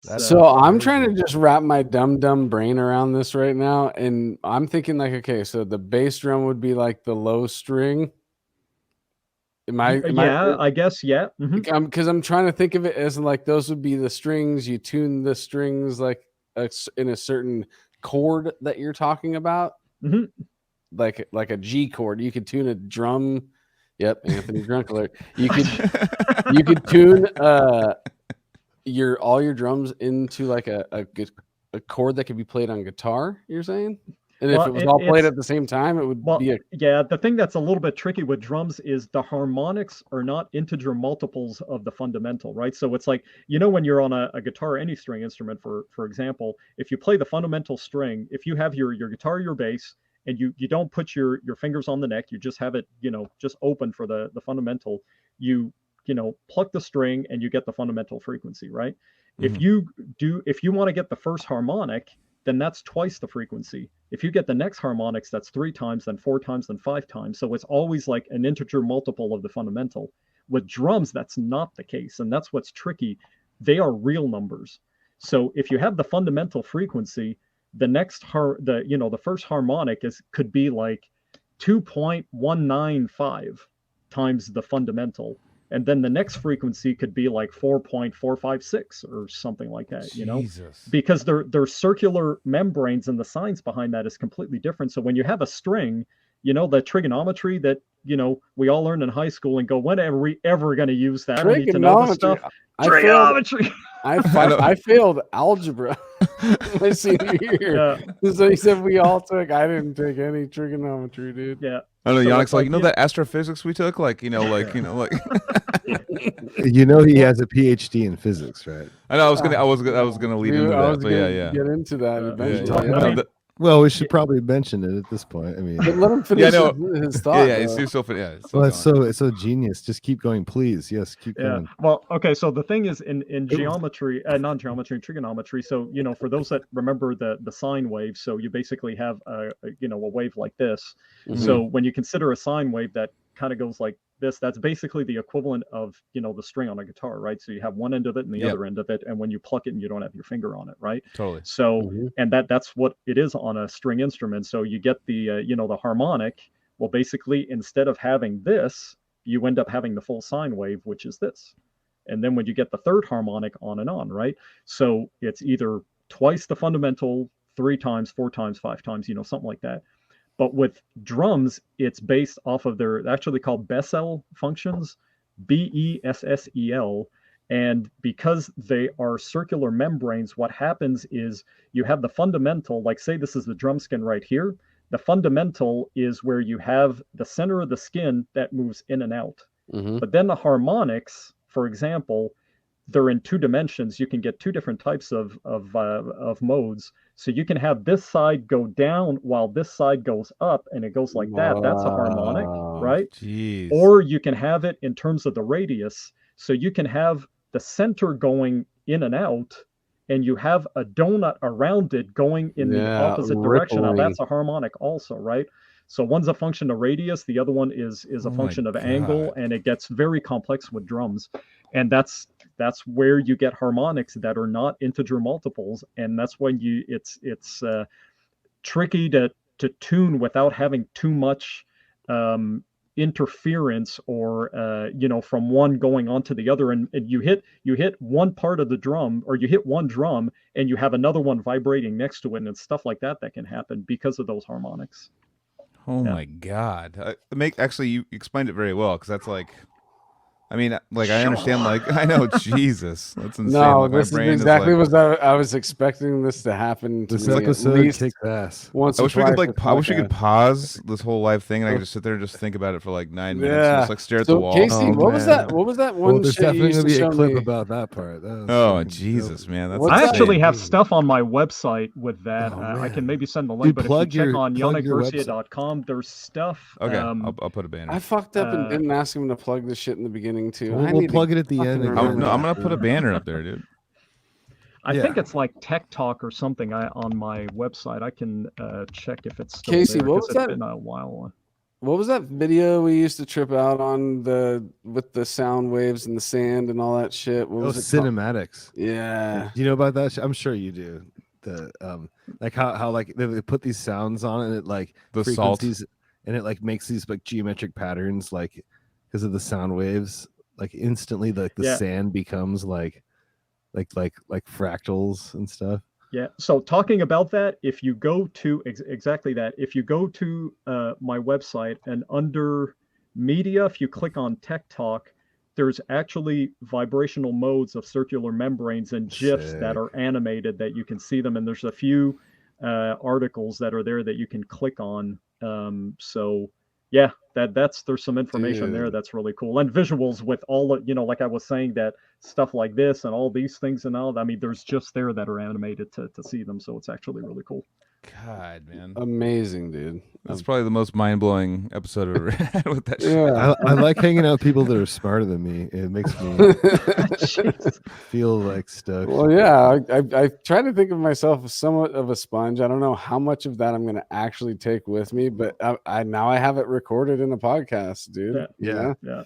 So I'm trying to just wrap my dumb brain around this right now, and I'm thinking like, okay, so the bass drum would be like the low string. I guess, yeah. Because I'm trying to think of it as like those would be the strings. You tune the strings like in a certain chord that you're talking about, like a G chord. You could tune a drum. Yep, Anthony Drunk Alert. You could tune all your drums into like a chord that could be played on guitar. You're saying? And if it was all played at the same time, it would be the thing that's a little bit tricky with drums is the harmonics are not integer multiples of the fundamental, right? So it's like, when you're on a guitar or any string instrument, for example, if you play the fundamental string, if you have your guitar, your bass, and you don't put your fingers on the neck, you just have it, just open for the fundamental, you pluck the string and you get the fundamental frequency, right? Mm-hmm. If you want to get the first harmonic, then that's twice the frequency. If you get the next harmonics, that's 3 times, then 4 times, then 5 times. So it's always like an integer multiple of the fundamental. With drums, that's not the case, and that's what's tricky. They are real numbers. So if you have the fundamental frequency, the first harmonic could be like 2.195 times the fundamental. And then the next frequency could be like 4.456 or something like that, because they're circular membranes, and the science behind that is completely different. So when you have a string, the trigonometry that, we all learned in high school and go, when are we ever going to use that? I don't need to know this stuff. Trigonometry. I failed algebra my senior year. Yeah. So he said we all took. I didn't take any trigonometry, dude. Yeah. I don't know. Yanic's like, that astrophysics we took, like. He has a PhD in physics, right? I know. I was gonna lead into that. But yeah. Get into that eventually. Well, we should probably mention it at this point. I mean, but let him finish his thought. Yeah, it's so genius. Just keep going, please. Yes, keep going. Well, okay. So the thing is, in geometry, non-geometry, and trigonometry. So for those that remember the sine wave, so you basically have a wave like this. Mm-hmm. So when you consider a sine wave that kind of goes like this, that's basically the equivalent of the string on a guitar, right? So you have one end of it and the other end of it, and when you pluck it, and you don't have your finger on it, right? Totally. So and that's what it is on a string instrument. So you get the the harmonic. Well, basically, instead of having this, you end up having the full sine wave, which is this. And then when you get the third harmonic, on and on, right? So it's either twice the fundamental, 3 times, 4 times, 5 times, something like that. But with drums, it's based off of they're actually called Bessel functions, Bessel. And because they are circular membranes, what happens is you have the fundamental, like say this is the drum skin right here. The fundamental is where you have the center of the skin that moves in and out. Mm-hmm. But then the harmonics, for example, they're in 2 dimensions. You can get 2 different types of modes. So you can have this side go down while this side goes up, and it goes like that. That's a harmonic, right? Jeez. Or you can have it in terms of the radius. So you can have the center going in and out, and you have a donut around it going in the opposite direction. Now that's a harmonic also, right? So one's a function of radius, the other one is a function of angle, and it gets very complex with drums. And that's where you get harmonics that are not integer multiples, and that's when it's tricky to tune without having too much interference or from one going on to the other, and you hit one part of the drum, or you hit one drum and you have another one vibrating next to it, and stuff like that can happen because of those harmonics. My God! Actually, you explained it very well, because that's like, I mean, like I understand, like I know, Jesus, that's insane. No, like, this is exactly what I was expecting this to happen. This episode kicks ass. I wish we could pause this whole live thing, and I could just sit there and just think about it for like 9 minutes, and just like stare at the wall. Casey, what was that? What was that one? There's definitely gonna be a clip about that part. Jesus, man! That's I actually have stuff on my website with that. I can maybe send the link, but if you check on yanicbercier.com, there's stuff. Okay, I'll put a banner. I fucked up and didn't ask him to plug the shit in the beginning too. We'll plug it at the end. I'm gonna put a banner up there, dude. I think it's like Tech Talk or something on my website. I can check if it's still Casey, there. what was that? It's been a while. What was that video we used to trip out on with the sound waves and the sand and all that shit? What was it called? Cinematics. Yeah. Do you know about that? I'm sure you do. The like how like they put these sounds on and it like The salt. and it like makes these like geometric patterns like because of the sound waves. Like instantly, like the sand becomes like fractals and stuff. Yeah. So talking about that, if you go to exactly that, if you go to my website and under media, if you click on Tech Talk, there's actually vibrational modes of circular membranes and GIFs that are animated that you can see them. And there's a few articles that are there that you can click on. So yeah, there's some information there that's really cool, and visuals with all of, like I was saying, that stuff like this and all these things and all. I mean, there's just there that are animated to see them, so it's actually really cool. God, man, amazing, dude. That's probably the most mind-blowing episode I've ever had with that Yeah. shit. I like hanging out with people that are smarter than me. It makes me feel like stuff. Well, yeah, I try to think of myself as somewhat of a sponge. I don't know how much of that I'm going to actually take with me, but I now I have it recorded in a podcast, dude. Yeah. You know? Yeah.